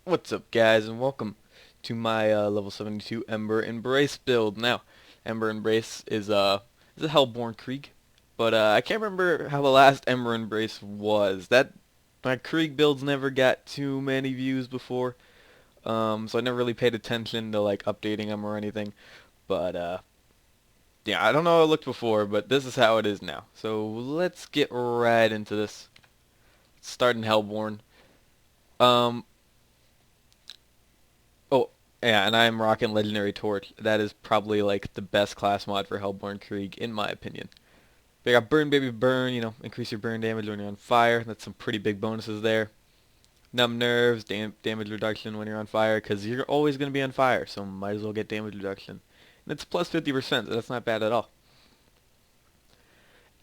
What's up, guys, and welcome to my level 72 Ember Embrace build. Now, Ember Embrace is a Hellborn Krieg, but I can't remember how the last Ember Embrace was. That my Krieg builds never got too many views before, so I never really paid attention to like updating them or anything. But yeah, I don't know how it looked before, but this is how it is now. So let's get right into this. Starting Hellborn. Um, Oh, yeah, and I'm rocking Legendary Torch. That is probably like the best class mod for Hellborn Krieg, in my opinion. They got Burn Baby Burn, increase your burn damage when you're on fire. That's some pretty big bonuses there. Numb Nerves, damage reduction when you're on fire, because you're always going to be on fire, so might as well get damage reduction. And it's plus 50%, so that's not bad at all.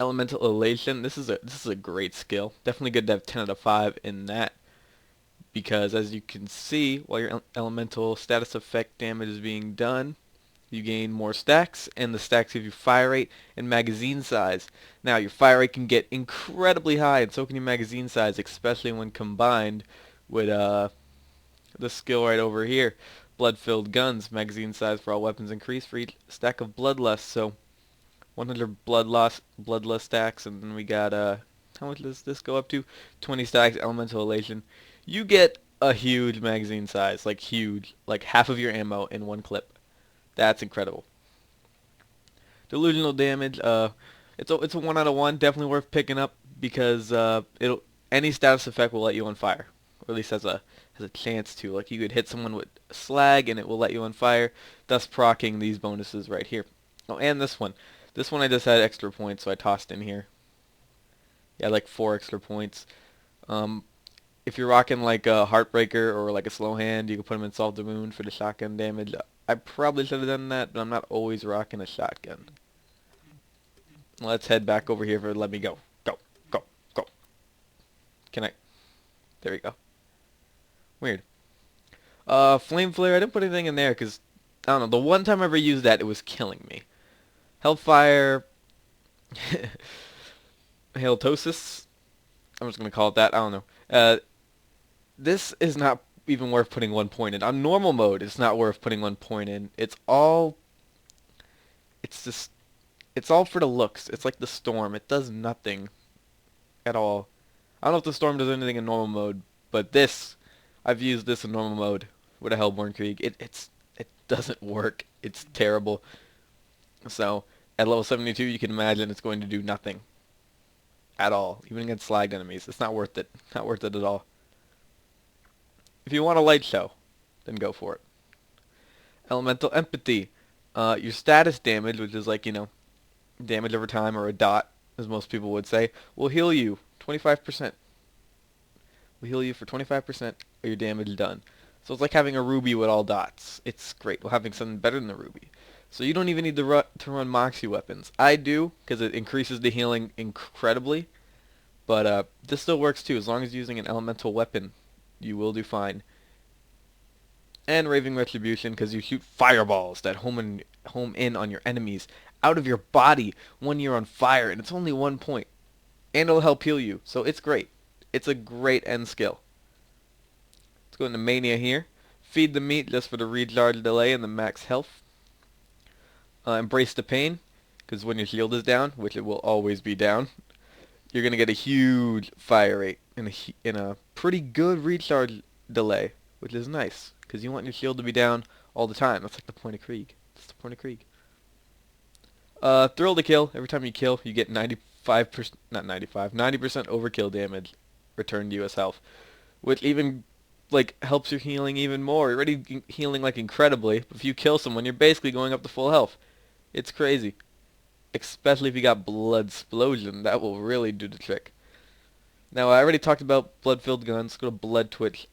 Elemental Elation, this is a great skill. Definitely good to have 10 out of 5 in that, because as you can see, while your elemental status effect damage is being done, you gain more stacks, and the stacks give you fire rate and magazine size. Now, your fire rate can get incredibly high, and so can your magazine size, especially when combined with the skill right over here. Blood-filled guns, magazine size for all weapons increase for each stack of bloodlust. So 100 bloodlust stacks, and then we got how much does this go up to? 20 stacks elemental elation. You get a huge magazine size, like huge, like half of your ammo in one clip. That's incredible. Delusional damage, it's a 1 out of 1, definitely worth picking up because it'll any status effect will let you on fire, or at least has a chance to. Like you could hit someone with slag and it will let you on fire, thus proccing these bonuses right here. Oh, and this one. This one I just had extra points, so I tossed in here. Yeah, like 4 extra points. Um, if you're rocking like a Heartbreaker or like a Slow Hand, you can put them in Salt the Moon for the shotgun damage. I probably should have done that, but I'm not always rocking a shotgun. Let's head back over here for let me go. Go, go, go. Can I? There we go. Weird. Flame Flare, I didn't put anything in there because, I don't know, the one time I ever used that, it was killing me. Hellfire, Halitosis, I'm just going to call it that, I don't know. This is not even worth putting 1 point in. On normal mode, it's not worth putting 1 point in. It's just, it's all for the looks. It's like the Storm. It does nothing at all. I don't know if the Storm does anything in normal mode, but I've used this in normal mode with a Hellborn Krieg. It doesn't work. It's terrible. So at level 72, you can imagine it's going to do nothing at all, even against slagged enemies. It's not worth it. Not worth it at all. If you want a light show, then go for it. Elemental Empathy. Your status damage, which is like, damage over time or a dot, as most people would say, will heal you 25%. Will heal you for 25% of your damage done. So it's like having a ruby with all dots. It's great. Well, having something better than the ruby. So you don't even need to run Moxie weapons. I do, because it increases the healing incredibly. But this still works too. As long as you're using an elemental weapon, you will do fine. And Raving Retribution, because you shoot fireballs that home in on your enemies out of your body when you're on fire, and it's only 1 point. And it'll help heal you, so it's great. It's a great end skill. Let's go into Mania here. Feed the meat just for the recharge delay and the max health. Embrace the pain, because when your shield is down, which it will always be down, you're going to get a huge fire rate and a pretty good recharge delay, which is nice, because you want your shield to be down all the time. That's like the point of Krieg. That's the point of Krieg. Thrill to kill. Every time you kill, you get 95%, not 95, 90% overkill damage returned to you as health, which even like helps your healing even more. You're already healing like incredibly, but if you kill someone, you're basically going up to full health. It's crazy, especially if you got Blood Explosion. That will really do the trick. Now I already talked about blood-filled guns. Go to Blood Twitch.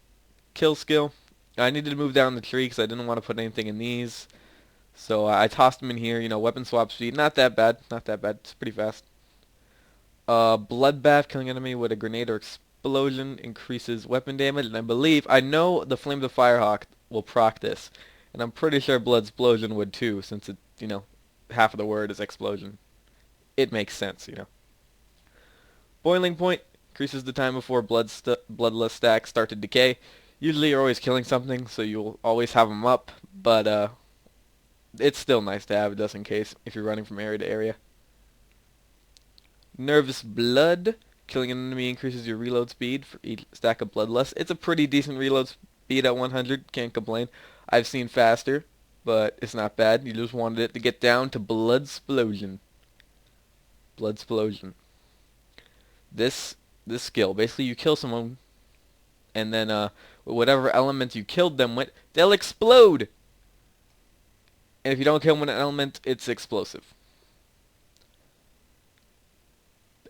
Kill skill. I needed to move down the tree because I didn't want to put anything in these. So I tossed them in here. Weapon swap speed. Not that bad. Not that bad. It's pretty fast. Bloodbath, killing enemy with a grenade or explosion increases weapon damage. And I know the Flame of the Firehawk will proc this. And I'm pretty sure Blood Explosion would too, since half of the word is explosion. It makes sense. Boiling Point increases the time before bloodlust stacks start to decay. Usually you're always killing something, so you'll always have them up, but it's still nice to have just in case if you're running from area to area. Nervous Blood. Killing an enemy increases your reload speed for each stack of Bloodlust. It's a pretty decent reload speed at 100. Can't complain. I've seen faster, but it's not bad. You just wanted it to get down to Bloodsplosion. Bloodsplosion. This skill, basically you kill someone, and then whatever element you killed them with, they'll explode. And if you don't kill them with an element, it's explosive.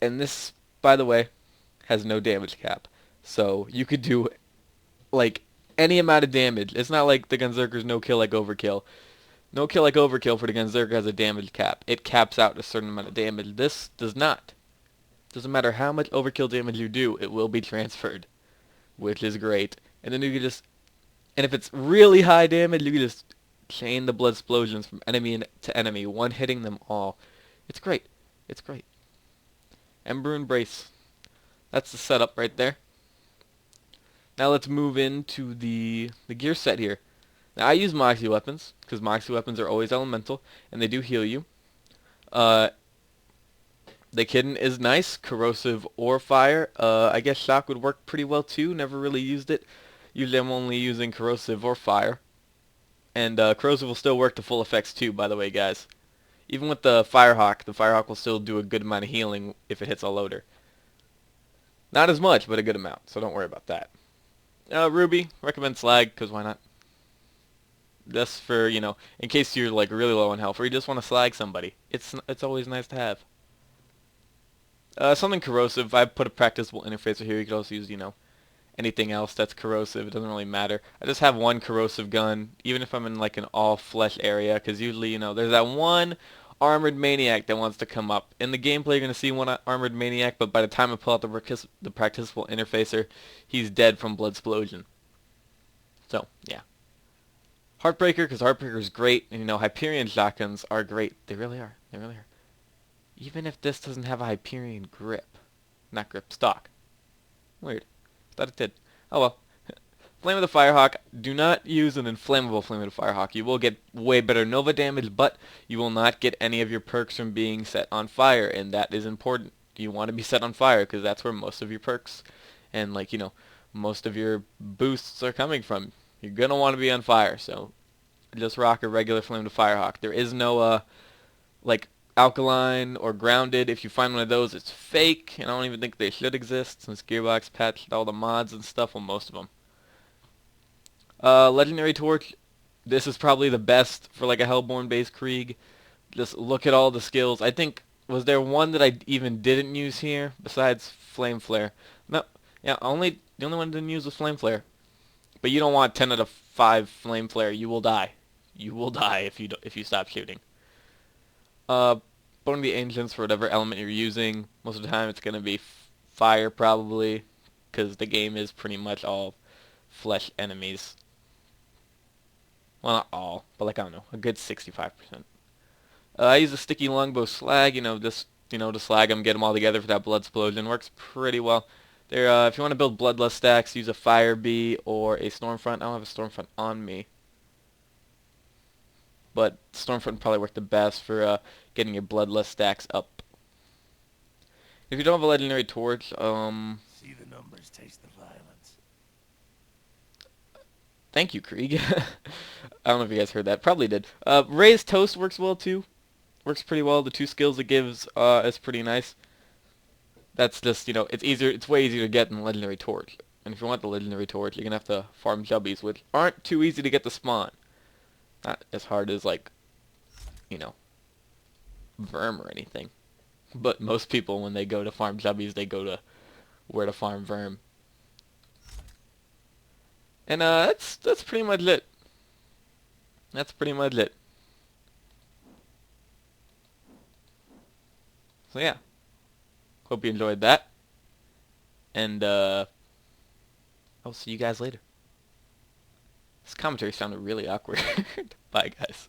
And this, by the way, has no damage cap. So you could do like any amount of damage. It's not like the Gunzerker's no kill like overkill. No kill like overkill for the Gunzerker has a damage cap. It caps out a certain amount of damage. This does not. Doesn't matter how much overkill damage you do, it will be transferred, which is great. And then you can just, and if it's really high damage, you can just chain the blood explosions from enemy to enemy, one hitting them all. It's great. It's great. Ember Embrace. That's the setup right there. Now let's move into the gear set here. Now I use Moxie weapons, because Moxie weapons are always elemental, and they do heal you. The Kitten is nice, corrosive or fire. I guess shock would work pretty well too, never really used it. Usually I'm only using corrosive or fire. And corrosive will still work to full effects too, by the way, guys. Even with the Firehawk will still do a good amount of healing if it hits a loader. Not as much, but a good amount, so don't worry about that. Ruby, recommend Slag, because why not? Just for, you know, in case you're like really low on health, or you just want to slag somebody. It's always nice to have. Something corrosive, I put a practicable interfacer here. You could also use, you know, anything else that's corrosive. It doesn't really matter. I just have one corrosive gun, even if I'm in like an all-flesh area, because usually, you know, there's that one armored maniac that wants to come up. In the gameplay, you're going to see one armored maniac, but by the time I pull out the practicable interfacer, he's dead from blood explosion. So, yeah. Heartbreaker, because Heartbreaker is great, and you know, Hyperion shotguns are great. They really are. They really are. Even if this doesn't have a Hyperion grip. Not grip, stock. Weird. Thought it did. Oh well. Flame of the Firehawk. Do not use an inflammable Flame of the Firehawk. You will get way better Nova damage, but you will not get any of your perks from being set on fire, and that is important. You want to be set on fire, because that's where most of your perks and, like, you know, most of your boosts are coming from. You're going to want to be on fire, so just rock a regular Flame of the Firehawk. There is no, like, alkaline or grounded. If you find one of those, it's fake, and I don't even think they should exist since Gearbox patched all the mods and stuff, well, most of them. Legendary Torch, this is probably the best for like a Hellborn based Krieg. Just look at all the skills. I think, was there one that I even didn't use here besides Flame Flare? No, yeah, the only one I didn't use was Flame Flare. But you don't want 10 out of 5 Flame Flare. You will die. You will die if you stop shooting. Burning the Ancients for whatever element you're using. Most of the time it's going to be fire probably, because the game is pretty much all flesh enemies. Well, not all, but like, I don't know, a good 65%. I use a sticky longbow slag, you know, just, you know, to slag them, get them all together for that blood explosion. Works pretty well. There, if you want to build bloodlust stacks, use a fire bee or a stormfront. I don't have a stormfront on me, but stormfront would probably work the best for getting your bloodlust stacks up. If you don't have a legendary torch, See the numbers, taste the violence. thank you, Krieg. I don't know if you guys heard that. Probably did. Raised Toast works well too. Works pretty well. The 2 skills it gives is pretty nice. That's just, you know, it's easier. It's way easier to get than Legendary Torch. And if you want the Legendary Torch, you're gonna have to farm jubbies, which aren't too easy to get to spawn. Not as hard as, like, you know, Verm or anything. But most people, when they go to farm jubbies, they go to where to farm Verm. And that's pretty much it. That's pretty much it. So yeah. Hope you enjoyed that. And I'll see you guys later. This commentary sounded really awkward. Bye guys.